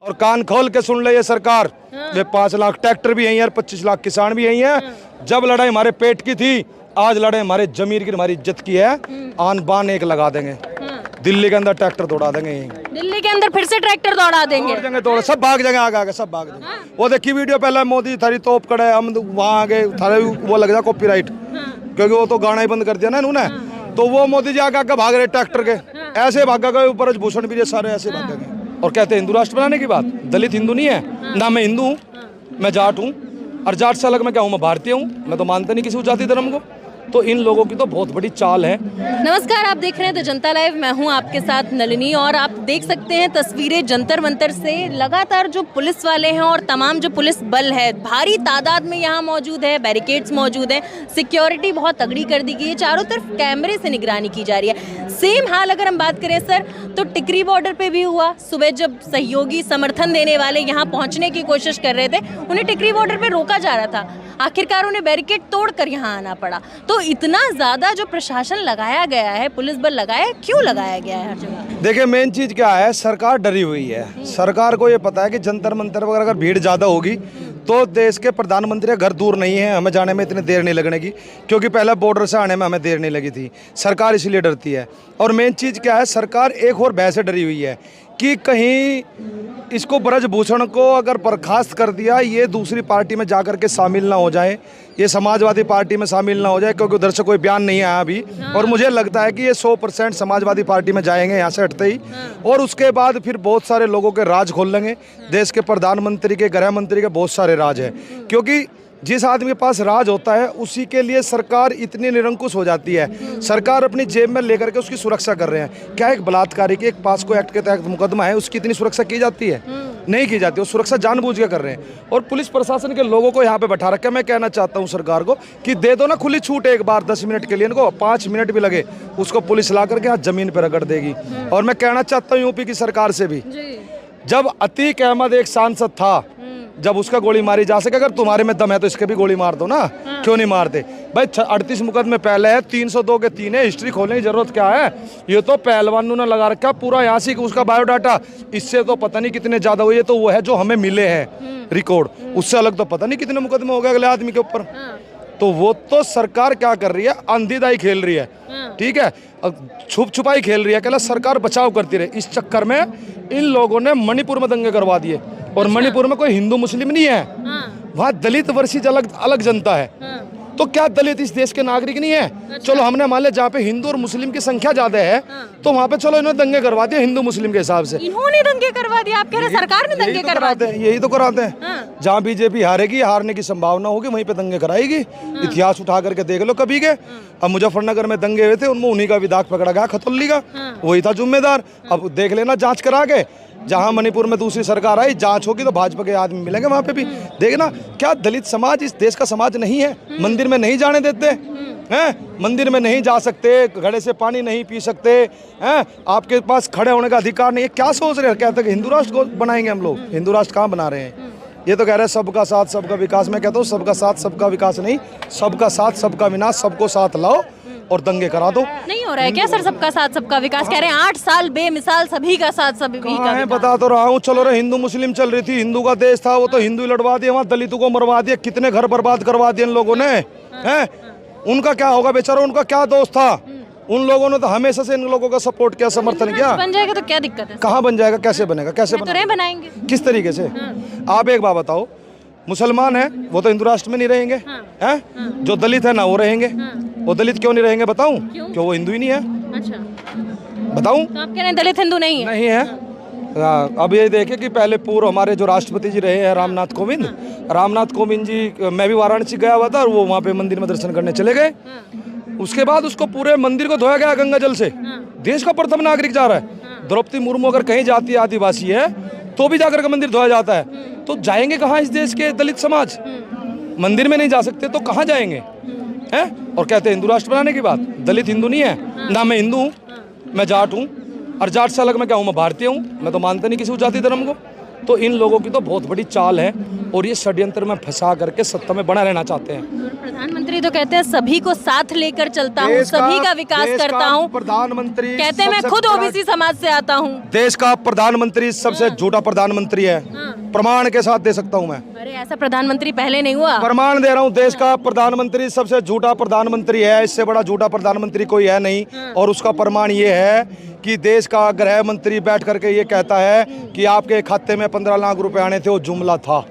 और कान खोल के सुन ले ये सरकार, ये 5 लाख ट्रैक्टर भी यही है, 25 लाख किसान भी यही है। जब लड़ाई हमारे पेट की थी, आज लड़ाई हमारे जमीर की, हमारी इज्जत की है। आन बान एक लगा देंगे, दिल्ली के अंदर ट्रैक्टर दौड़ा देंगे, यही दिल्ली के अंदर फिर से ट्रैक्टर दौड़ा देंगे। दौड़ सब भाग जाएंगे, आगे सब भाग जाएंगे। वो देखी वीडियो पहले, मोदी थारी तोप कड़े, हम वहाँ आगे थारे वो लग जाए कॉपीराइट, क्योंकि वो तो गाना ही बंद कर दिया ना इन्होंने। तो वो मोदी जी आगे भाग रहे ट्रैक्टर के, ऐसे भागा गए ऊपर भूषण भी सारे ऐसे भागेंगे और कहते हैं हिंदू राष्ट्र बनाने की बात। दलित हिंदू नहीं है ना, मैं हिंदू हूँ, मैं जाट हूँ, और जाट से अलग मैं क्या हूँ, मैं भारतीय हूँ, मैं तो मानता नहीं किसी जाति धर्म को। तो इन लोगों की तो बहुत बड़ी चाल है। नमस्कार, आप देख रहे हैं द जनता लाइव, मैं हूं आपके साथ नलिनी, और आप देख सकते हैं तस्वीरें जंतर मंतर से। लगातार जो पुलिस वाले हैं और तमाम जो पुलिस बल है भारी तादाद में यहाँ मौजूद है, बैरिकेड्स मौजूद है, सिक्योरिटी बहुत तगड़ी कर दी गई है, चारों तरफ कैमरे से निगरानी की जा रही है। सेम हाल अगर हम बात करें सर, तो टिकरी बॉर्डर पे भी हुआ। सुबह जब सहयोगी समर्थन देने वाले यहाँ पहुँचने की कोशिश कर रहे थे, उन्हें टिकरी बॉर्डर पे रोका जा रहा था, आखिरकार उन्हें बैरिकेड तोड़कर यहाँ आना पड़ा। तो इतना ज्यादा जो प्रशासन लगाया गया है, पुलिस बल लगाया है, क्यों लगाया गया है हर जगह? देखिए मेन चीज क्या है, सरकार डरी हुई है। सरकार को ये पता है कि जंतर मंतर वगैरह अगर भीड़ ज्यादा होगी तो देश के प्रधानमंत्री का घर दूर नहीं है, हमें जाने में इतनी देर नहीं लगने की, क्योंकि पहले बॉर्डर से आने में हमें देर नहीं लगी थी। सरकार इसलिए डरती है। और मेन चीज़ क्या है, सरकार एक और भय से डरी हुई है कि कहीं इसको ब्रजभूषण को अगर बर्खास्त कर दिया, ये दूसरी पार्टी में जाकर के शामिल ना हो जाए, ये समाजवादी पार्टी में शामिल ना हो जाए, क्योंकि उधर से कोई बयान नहीं आया अभी। और मुझे लगता है कि ये 100% समाजवादी पार्टी में जाएंगे यहाँ से हटते ही, और उसके बाद फिर बहुत सारे लोगों के राज खोल लेंगे। देश के प्रधानमंत्री के, गृह मंत्री के बहुत सारे राज है, क्योंकि जिस आदमी के पास राज होता है उसी के लिए सरकार इतनी निरंकुश हो जाती है। सरकार अपनी जेब में लेकर के उसकी सुरक्षा कर रहे हैं। क्या एक बलात्कारी के, एक पास्को एक्ट के तहत मुकदमा है, उसकी इतनी सुरक्षा की जाती है? नहीं की जाती। वो सुरक्षा जानबूझ के कर रहे हैं। और पुलिस प्रशासन के लोगों को यहाँ पे बैठा रखा है। मैं कहना चाहता हूँ सरकार को कि दे दो ना खुली छूट एक बार, 10 मिनट के लिए, इनको 5 मिनट भी लगे, उसको पुलिस ला करके यहाँ जमीन पर रगड़ देगी। और मैं कहना चाहता हूँ यूपी की सरकार से भी, जब अतीक अहमद एक सांसद था, जब उसका गोली मारी जा सके, अगर तुम्हारे में दम है तो इसके भी गोली मार दो ना। क्यों नहीं मारते भाई? 38 मुकदमे पहले है, 302 के 3 है, हिस्ट्री खोलने की जरूरत क्या है? ये तो पहलवानों ने लगा रखा पूरा यहाँ से उसका बायोडाटा, इससे तो पता नहीं कितने ज्यादा हुए। तो वो है जो हमें मिले हैं रिकॉर्ड, उससे अलग तो पता नहीं कितने मुकदमे हो गए अगले आदमी के ऊपर। तो वो तो सरकार क्या कर रही है, अंधीदाई खेल रही है, ठीक है, छुप छुपाई खेल रही है। कहला सरकार बचाव करती रहे। इस चक्कर में इन लोगों ने मणिपुर में दंगे करवा दिए। और मणिपुर में कोई हिंदू मुस्लिम नहीं है, वहाँ दलित वर्षी अलग अलग जनता है। तो क्या दलित इस देश के नागरिक नहीं है? चलो हमने मान लिया जहाँ पे हिंदू और मुस्लिम की संख्या ज्यादा है, तो वहाँ पे चलो इन्होंने दंगे करवा दिए हिंदू मुस्लिम के हिसाब से। इन्होंने दंगे करवा दिए? आप कह रहे सरकार ने दंगे करवा दिए? यही तो कराते हैं। जहाँ बीजेपी हारेगी, हारने की संभावना होगी, वहीं पे दंगे कराएगी। इतिहास उठा करके देख लो कभी के। अब मुजफ्फरनगर में दंगे हुए थे, उनमें उन्हीं का भी दाग पकड़ा गया, खतुल्ली का, वही था जिम्मेदार। अब देख लेना जांच करा के, जहां मणिपुर में दूसरी सरकार आई, जांच होगी तो भाजपा के आदमी मिलेंगे वहां पे भी। देखना क्या दलित समाज इस देश का समाज नहीं है? मंदिर में नहीं जाने देते हैं, मंदिर में नहीं जा सकते, घड़े से पानी नहीं पी सकते हैं, आपके पास खड़े होने का अधिकार नहीं है। क्या सोच रहे हैं? कहते हैं कि हिंदू राष्ट्र को बनाएंगे हम लोग। हिंदू राष्ट्र कहाँ बना रहे हैं? ये तो कह रहे हैं सबका साथ सबका विकास। मैं कहता हूँ सबका साथ सबका विकास नहीं, सबका साथ सबका विनाश। सबको साथ लाओ और दंगे करा दो। नहीं हो रहा है क्या सर सबका साथ सबका विकास? कह रहे हैं 8 साल बेमिसाल सभी का साथ सभी का है, बता तो रहा हूँ। चलो रे, हिंदू मुस्लिम चल रही थी, हिंदू का देश था, वो तो हिंदू ही लड़वा दिया, वहाँ दलितों को मरवा दिया, कितने घर बर्बाद करवा दिए इन लोगों ने, हैं? उनका क्या होगा बेचारा? उनका क्या दोस्त था? उन लोगों ने तो हमेशा से इन लोगों का सपोर्ट किया, समर्थन किया। बन जाएगा तो क्या दिक्कत है? कहाँ बन जाएगा? कैसे बनेगा? कैसे बनाएंगे? किस तरीके से? आप एक बात बताओ, मुसलमान है वो तो हिंदू राष्ट्र में नहीं रहेंगे, हैं? जो दलित है ना वो रहेंगे। वो दलित क्यों नहीं रहेंगे बताऊं? क्यों वो हिंदू ही नहीं है। अच्छा, बताऊं? तो आप कह रहे हैं दलित हिंदू नहीं है? नहीं है। अब ये देखे कि पहले पूर्व हमारे जो राष्ट्रपति जी रहे हैं रामनाथ कोविंद, रामनाथ कोविंद जी, मैं भी वाराणसी गया हुआ था, और वो वहाँ पे मंदिर में दर्शन करने चले गए। उसके बाद उसको पूरे मंदिर को धोया गया गंगा जल से। देश का प्रथम नागरिक जा रहा है। द्रौपदी मुर्मू अगर कहीं जाती है, आदिवासी है, तो भी जाकर के मंदिर धोया जाता है। तो जाएंगे कहाँ इस देश के दलित समाज? मंदिर में नहीं जा सकते तो कहाँ जाएंगे, हैं? और कहते हैं हिंदू राष्ट्र बनाने की बात। दलित हिंदू नहीं है ना, मैं हिंदू हूँ, मैं जाट हूँ, और जाट से अलग मैं क्या हूँ, मैं भारतीय हूँ, मैं तो मानता नहीं किसी जाति धर्म को। तो इन लोगों की तो बहुत बड़ी चाल है और ये षड्यंत्र में फंसा करके सत्ता में बना रहना चाहते हैं। और प्रधानमंत्री तो कहते हैं सभी को साथ लेकर चलता हूँ, सभी का विकास करता हूँ। प्रधानमंत्री कहते हैं मैं खुद ओबीसी समाज से आता हूँ। देश का प्रधानमंत्री सबसे झूठा प्रधानमंत्री है, प्रमाण के साथ दे सकता हूँ मैं। अरे ऐसा प्रधानमंत्री पहले नहीं हुआ। प्रमाण दे रहा हूँ, देश का प्रधानमंत्री सबसे झूठा प्रधानमंत्री है, इससे बड़ा झूठा प्रधानमंत्री कोई है नहीं। और उसका प्रमाण ये है कि देश का गृह मंत्री बैठ करके ये कहता है कि आपके खाते में 15 लाख रुपए आने थे, वो जुमला था।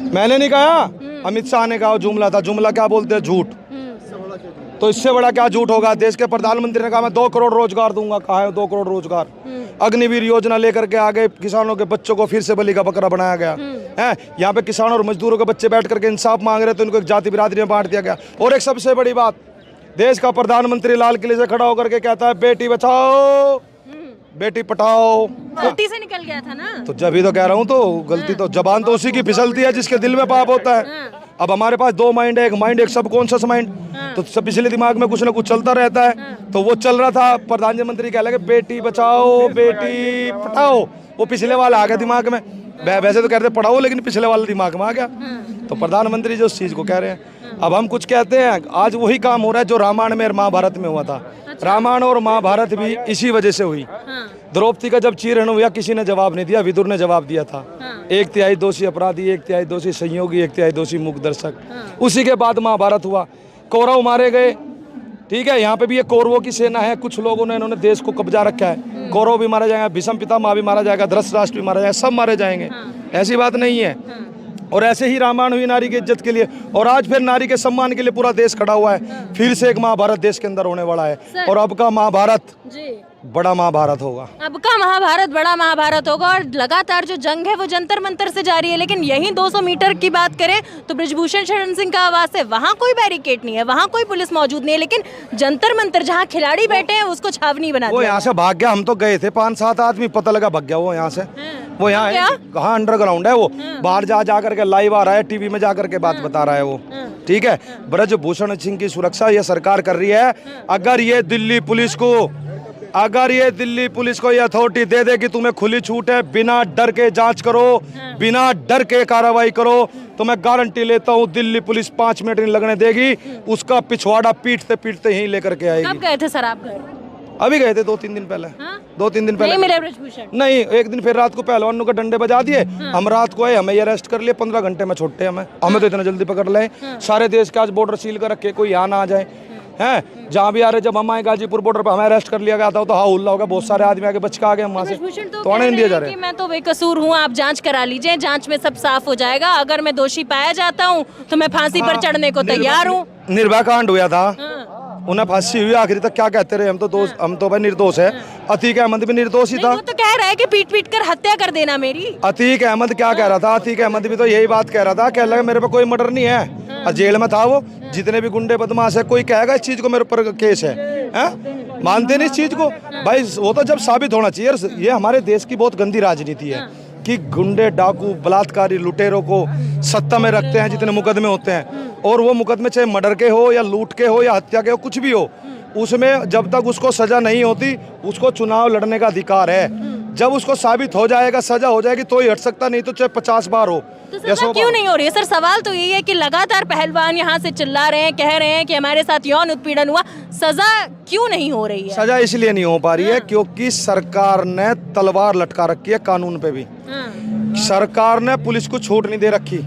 मैंने नहीं कहा, अमित शाह ने कहा वो जुमला था। जुमला क्या बोलते हैं? झूठ। तो इससे बड़ा क्या झूठ होगा? देश के प्रधानमंत्री ने कहा मैं 2 करोड़ रोजगार दूंगा। कहा है 2 करोड़ रोजगार? अग्निवीर योजना लेकर के आगे किसानों के बच्चों को फिर से बलि का बकरा बनाया गया है। यहाँ पे किसानों और मजदूरों के बच्चे बैठ करके इंसाफ मांग रहे थे, उनको एक जाति बिरादरी में बांट दिया गया। और एक सबसे बड़ी बात, देश का प्रधानमंत्री लाल किले से खड़ा होकर के कहता है बेटी बचाओ बेटी पढ़ाओ। गलती से निकल गया था ना। तो जब ही तो कह रहा हूँ, तो गलती तो जबान तो उसी की फिसलती है जिसके दिल में पाप होता है। अब हमारे पास 2 माइंड है, एक माइंड एक सबकॉन्शियस माइंड, तो सब पिछले दिमाग में कुछ ना कुछ चलता रहता है। तो वो चल रहा था, प्रधानमंत्री कह लगे बेटी बचाओ बेटी पढ़ाओ, वो पिछले वाला आ गया दिमाग में। वैसे तो कहते पढ़ाओ, लेकिन पिछले वाला दिमाग में आ गया। तो प्रधानमंत्री जो उस चीज को कह रहे हैं, अब हम कुछ कहते हैं, आज वही काम हो रहा है जो रामायण में और महाभारत में हुआ था। रामायण और महाभारत भी इसी वजह से हुई। द्रौपदी का जब चीरहरण हुआ, किसी ने जवाब नहीं दिया, विदुर ने जवाब दिया था। 1/3 दोषी अपराधी, 1/3 दोषी संयोगी, 1/3 दोषी मूक दर्शक। उसी के बाद महाभारत हुआ, कौरव मारे गए। ठीक है, यहाँ पे भी ये कौरवों की सेना है, कुछ लोगों ने इन्होंने देश को कब्जा रखा है। कौरव भी मारा जाएगा, भीष्म पितामह भी मारा जाएगा, धृतराष्ट्र भी मारा जाएगा, सब मारे जाएंगे, ऐसी बात नहीं है। और ऐसे ही रामायण हुई नारी की इज्जत के लिए, और आज फिर नारी के सम्मान के लिए पूरा देश खड़ा हुआ है। फिर से एक महाभारत देश के अंदर होने वाला है, और अब का महाभारत बड़ा महाभारत होगा। अब का महाभारत बड़ा महाभारत होगा। और लगातार जो जंग है वो जंतर मंतर से जारी है। लेकिन यही 200 मीटर की बात करें तो ब्रिजभूषण शरण सिंह का आवास है, वहाँ कोई बैरिकेड नहीं है, वहाँ कोई पुलिस मौजूद नहीं है। लेकिन जंतर मंतर जहाँ खिलाड़ी बैठे हैं उसको छावनी बना वो दिया। यहाँ से भाग गया, हम तो गए थे 5-7 आदमी, पता लगा भाग गया वो यहाँ से। वो यहाँ कहाँ अंडरग्राउंड है, वो बाहर जा करके लाइव आ रहा है, टीवी में जा करके बात बता रहा है वो। ठीक है, ब्रजभूषण सिंह की सुरक्षा ये सरकार कर रही है। अगर ये दिल्ली पुलिस को ये अथॉरिटी दे दे कि तुम्हें खुली छूट है, बिना डर के जांच करो, बिना डर के कार्रवाई करो, तो मैं गारंटी लेता हूँ दिल्ली पुलिस 5 मिनट नहीं लगने देगी, उसका पिछवाड़ा पीटते पीटते यहीं लेकर के आएगी। कब गए थे सर आप घर? अभी गए थे 2-3 दिन पहले। 2-3 दिन पहले नहीं मिले ब्रिजभूषण? नहीं, एक दिन फिर रात को पहलवानों के डंडे बजा दिए। हम रात को आए, हमें ये अरेस्ट कर लिए, 15 घंटे में छोड़ते हमें तो इतना जल्दी पकड़ ले। सारे देश के आज बॉर्डर सील कर रखे, कोई यहाँ ना आ जाए हैं। जहाँ भी आ रहे, जब हम आए गाजीपुर बॉर्डर पर, हमें अरेस्ट कर लिया गया था, तो हाँ हुल्ला हो गया, बहुत सारे आदमी आके बच के आ गए वहाँ से। तो आने नहीं दिया जा रहा है। मैं तो बेकसूर हूँ, आप जांच करा लीजिए, जांच में सब साफ हो जाएगा। अगर मैं दोषी पाया जाता हूँ तो मैं फांसी पर चढ़ने को तैयार हूँ। निर्भया कांड हुआ था, उन्हें फांसी हुई, आखिरी तक क्या कहते रहे, हम तो भाई निर्दोष है। अतीक अहमद भी निर्दोष ही था। वो तो कह रहा है कि पीट पीट कर हत्या कर देना मेरी। अतीक अहमद क्या कह रहा था? अतीक अहमद भी तो यही बात कह रहा था, कह लगा मेरे पे कोई मर्डर नहीं है, और जेल में था वो। जितने भी गुंडे बदमाश है, कोई कहेगा इस चीज को मेरे ऊपर केस है? मानते नहीं इस चीज को भाई, वो तो जब साबित होना चाहिए। ये हमारे देश की बहुत गंदी राजनीति है कि गुंडे, डाकू, बलात्कारी, लुटेरों को सत्ता में रखते हैं, जितने मुकदमे होते हैं, और वो मुकदमे चाहे मर्डर के हो या लूट के हो या हत्या के हो, कुछ भी हो, उसमें जब तक उसको सजा नहीं होती, उसको चुनाव लड़ने का अधिकार है। जब उसको साबित हो जाएगा, सजा हो जाएगी, तो ही हट सकता, नहीं तो चाहे 50 बार हो। तो सजा क्यों नहीं हो रही है सर? सवाल तो यही है कि लगातार पहलवान यहाँ से चिल्ला रहे हैं, कह रहे हैं कि हमारे साथ यौन उत्पीड़न हुआ, सजा क्यों नहीं हो रही है? सजा इसलिए नहीं हो पा रही है क्योंकि सरकार ने तलवार लटका रखी है कानून पे भी। सरकार ने पुलिस को छूट नहीं दे रखी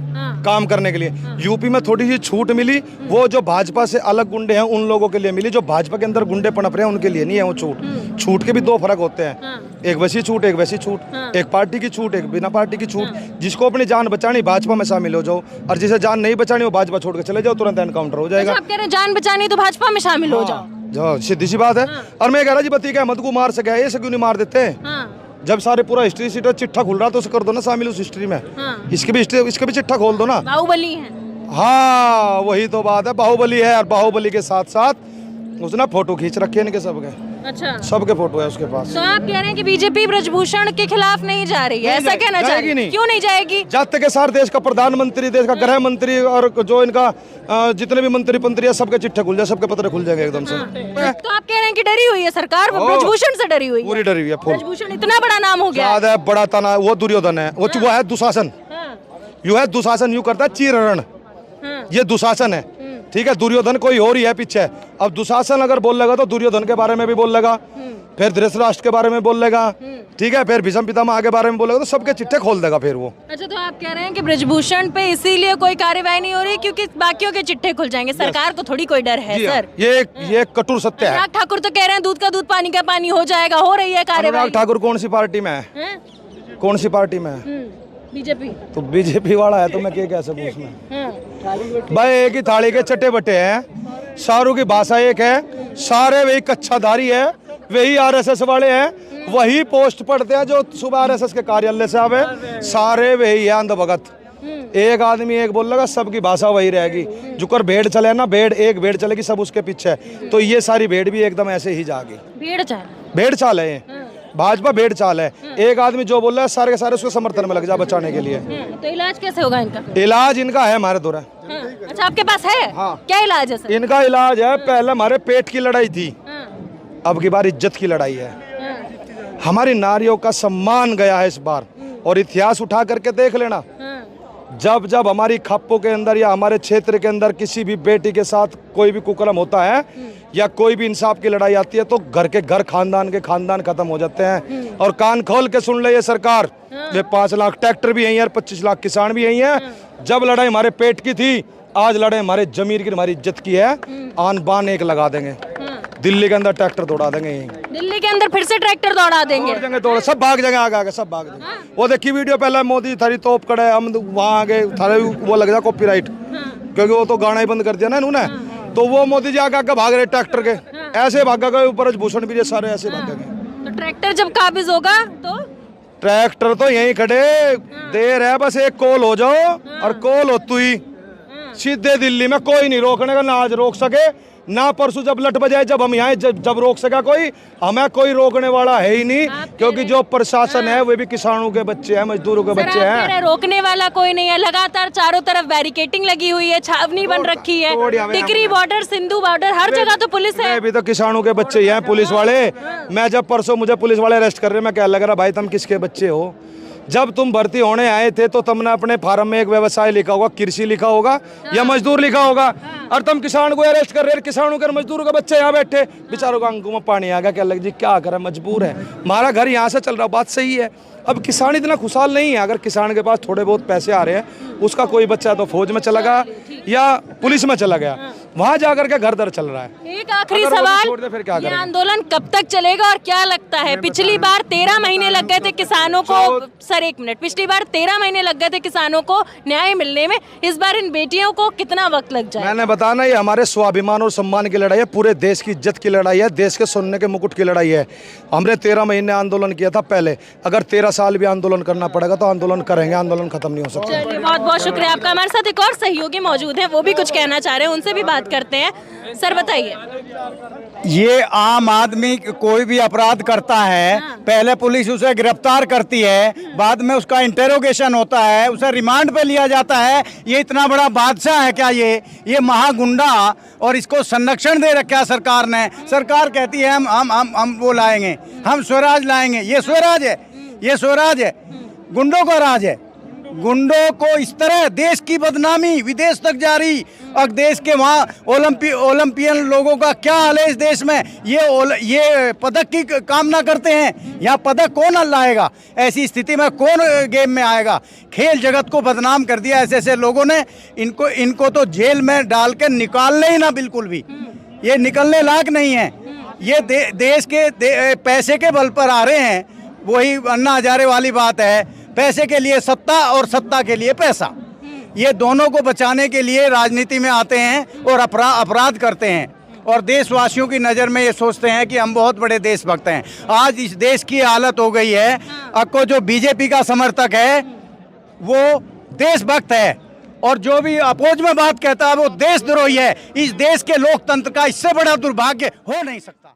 काम करने के लिए। यूपी में थोड़ी सी छूट मिली, वो जो भाजपा से अलग गुंडे हैं उन लोगों के लिए मिली, जो भाजपा के अंदर गुंडे पनप रहे हैं उनके लिए नहीं है वो छूट। छूट के भी 2 फर्क होते हैं, एक वैसी छूट, एक वैसी छूट, एक पार्टी की छूट, एक बिना पार्टी की छूट। जिसको अपनी जान बचानी, भाजपा में शामिल हो जाओ, और जिसे जान नहीं बचानी, वो भाजपा छोड़ के चले जाओ, तुरंत एनकाउंटर हो जाएगा। आप कह रहे हैं जान बचानी तो भाजपा में शामिल हो जाओ, सीधी सी बात है। और मैं कह रहा जी अतीक अहमद को मार सके, ऐसे क्यों नहीं मार देते? जब सारे पूरा हिस्ट्री सीटर चिट्ठा खुल रहा तो उसे कर दो ना शामिल उस हिस्ट्री में। इसके भी चिट्ठा खोल दो ना। बाहुबली है। हाँ वही तो बात है, बाहुबली है, और बाहुबली के साथ साथ उसने फोटो खींच रखे इनके सबके। अच्छा, सबके फोटो है उसके पास। तो आप कह रहे हैं कि बीजेपी ब्रजभूषण के खिलाफ नहीं जा रही है, ऐसा कहना चाह रही है? क्यों नहीं जाएगी? जाते के साथ देश का प्रधानमंत्री, देश का गृह मंत्री और जो इनका जितने भी मंत्री है सबके चिट्ठे खुल जाए, सबके पत्र खुल जाएंगे एकदम से। तो आप कह रहे हैं कि डरी हुई है सरकार, ब्रजभूषण से डरी हुई है? पूरी डरी हुई है फुल। ब्रजभूषण इतना बड़ा नाम हो गया, ज्यादा बड़ा तना, वो दुर्योधन है, वो है दुशासन। यू है दुशासन, यू करता है चीरहरण, ये दुशासन है। ठीक है, दुर्योधन कोई और ही है पीछे। अब दुशासन अगर बोल लेगा तो दुर्योधन के बारे में भी बोल लेगा, फिर धृतराष्ट्र के बारे में बोल लेगा, ठीक है, फिर भीष्म पितामह के बारे में बोलेगा, तो सबके चिट्ठे खोल देगा फिर वो। अच्छा, तो आप कह रहे हैं कि ब्रजभूषण पे इसीलिए कोई कार्रवाई नहीं हो रही क्योंकि बाकियों के चिट्ठे खुल जाएंगे, सरकार को थोड़ी कोई डर है सर? ये कटुर सत्य है। अनुराग ठाकुर तो कह रहे हैं दूध का दूध पानी का पानी हो जाएगा, हो रही है कार्रवाई। अनुराग ठाकुर कौन सी पार्टी में है? कौन सी पार्टी में है? बीजेपी। तो बीजेपी वाला है तो मैं क्या कैसे पूछना? भाई एक ही थाली के चट्टे बट्टे हैं, सारों की भाषा एक है, सारे वही कच्छाधारी है, वही आरएसएस वाले हैं, वही पोस्ट पढ़ते हैं जो सुबह आरएसएस के कार्यालय से आवे, सारे वही है अंधभगत। एक आदमी एक बोल लगा, सबकी भाषा वही रहेगी। जुकर भेड़ चले ना, एक भेड़ चलेगी, सब उसके पीछे। तो ये सारी भेड़ भी एकदम ऐसे ही जागी। भेड़ चाल है ये, भाजपा भेड़ चाल है। एक आदमी जो बोल रहा है सारे के सारे उसके समर्थन में लग जा बचाने के लिए। तो इलाज कैसे होगा इनका? इलाज इनका है हमारे द्वारा। अच्छा, आपके पास है? हाँ। क्या इलाज है सर? इनका इलाज है, पहले हमारे पेट की लड़ाई थी, अब की बार इज्जत की लड़ाई है। हमारी नारियों का सम्मान गया है इस बार, और इतिहास उठा करके देख लेना, जब जब हमारी खापों के अंदर या हमारे क्षेत्र के अंदर किसी भी बेटी के साथ कोई भी कुकर्म होता है या कोई भी इंसाफ की लड़ाई आती है, तो घर के घर, खानदान के खानदान खत्म हो जाते हैं। और कान खोल के सुन ले ये सरकार, ये 5 लाख ट्रैक्टर भी यही है और 25 लाख किसान भी यही है। जब लड़ाई हमारे पेट की थी, आज लड़ाई हमारे जमीर की, हमारी इज्जत की है। आन बान एक लगा देंगे, दिल्ली के अंदर ट्रैक्टर दौड़ा देंगे, यहीं दिल्ली के अंदर फिर से ट्रैक्टर दौड़ा देंगे, दौड़ा, सब भाग जाएंगे, आगे सब भाग जाएंगे। वो देखी वीडियो, पहले मोदी थारी तोप कड़े, हम वहाँ आगे थारे वो लग जाए कॉपीराइट, क्योंकि वो तो गाना ही बंद कर दिया ना इन्होंने। तो वो मोदी जी आगे भाग रहे ट्रैक्टर के, ऐसे भागा गए, ऊपर भूषण भी सारे ऐसे भागेंगे। तो ट्रैक्टर जब काबिज होगा तो ट्रैक्टर तो यहीं खड़े, देर है बस, एक कॉल हो जाओ और कॉल हो तू ही सीधे दिल्ली में, कोई नहीं रोकने का, ना आज रोक सके ना परसों जब लट बजाए, जब हम यहाँ जब रोक सका कोई, हमें कोई रोकने वाला है ही नहीं, क्योंकि जो प्रशासन है वो भी किसानों के बच्चे हैं, मजदूरों के बच्चे हैं। रोकने वाला कोई नहीं है, लगातार चारों तरफ बैरिकेटिंग लगी हुई है, छावनी बन रखी है, टिकरी बॉर्डर, सिंधु बॉर्डर, हर जगह तो पुलिस है। अभी तो किसानों के बच्चे ही हैं पुलिस वाले। मैं जब परसों मुझे पुलिस वाले अरेस्ट कर रहे, मैं क्या लग रहा, भाई तुम किसके बच्चे हो? जब तुम भर्ती होने आए थे तो तुमने अपने फार्म में एक व्यवसाय लिखा होगा, कृषि लिखा होगा या मजदूर लिखा होगा, और तुम किसान को अरेस्ट कर रहे, किसानों के मजदूरों के बच्चे यहाँ बैठे, बेचारों को आंखों में पानी आ गया, क्या लग जी क्या करे, मजबूर है, हमारा घर यहाँ से चल रहा, बात सही है। अब किसान इतना खुशहाल नहीं है, अगर किसान के पास थोड़े बहुत पैसे आ रहे हैं, उसका कोई बच्चा तो फौज में चला गया या पुलिस में चला गया, वहां जाकर के घर दर चल रहा है। एक आखिरी सवाल, ये आंदोलन कब तक चलेगा और क्या लगता है? पिछली बार 13 महीने लग गए थे किसानों को, सर एक मिनट, पिछली बार 13 महीने लग गए थे किसानों को न्याय मिलने में, इस बार इन बेटियों को कितना वक्त लग जाए? मैंने बताया ना, ये हमारे स्वाभिमान और सम्मान की लड़ाई है, पूरे देश की इज्जत की लड़ाई है, देश के सोने के मुकुट की लड़ाई है। हमने 13 महीने आंदोलन किया था पहले, अगर 13 साल भी आंदोलन करना पड़ेगा तो आंदोलन करेंगे, आंदोलन खत्म नहीं हो सकता। चलिए, बहुत बहुत शुक्रिया आपका। हमारे साथ एक और सहयोगी मौजूद हैं, वो भी कुछ कहना चाह रहे हैं, उनसे भी बात करते हैं। सर बताइए। ये आम आदमी कोई भी अपराध करता है, पहले पुलिस उसे गिरफ्तार करती है, बाद में उसका इंटेरोगेशन होता है, उसे रिमांड पे लिया जाता है। ये इतना बड़ा बादशाह है क्या ये महागुंडा, और इसको संरक्षण दे रखा सरकार ने। सरकार कहती है हम वो लाएंगे, हम स्वराज लाएंगे। ये स्वराज है, ये स्वराज है, गुंडों का राज है। गुंडों को इस तरह देश की बदनामी विदेश तक जारी, और देश के वहाँ ओलंपियन लोगों का क्या हाल है इस देश में, ये पदक की कामना करते हैं। यहाँ पदक कौन लाएगा? ऐसी स्थिति में कौन गेम में आएगा? खेल जगत को बदनाम कर दिया ऐसे ऐसे लोगों ने। इनको तो जेल में डाल के निकालने ही ना, बिल्कुल भी ये निकलने लायक नहीं है। ये देश के पैसे के बल पर आ रहे हैं। वही अन्ना हजारे वाली बात है, पैसे के लिए सत्ता और सत्ता के लिए पैसा, ये दोनों को बचाने के लिए राजनीति में आते हैं और अपराध करते हैं, और देशवासियों की नज़र में ये सोचते हैं कि हम बहुत बड़े देशभक्त हैं। आज इस देश की हालत हो गई है, अब को जो बीजेपी का समर्थक है वो देशभक्त है, और जो भी अपोज में बात कहता है वो देशद्रोही है। इस देश के लोकतंत्र का इससे बड़ा दुर्भाग्य हो नहीं सकता।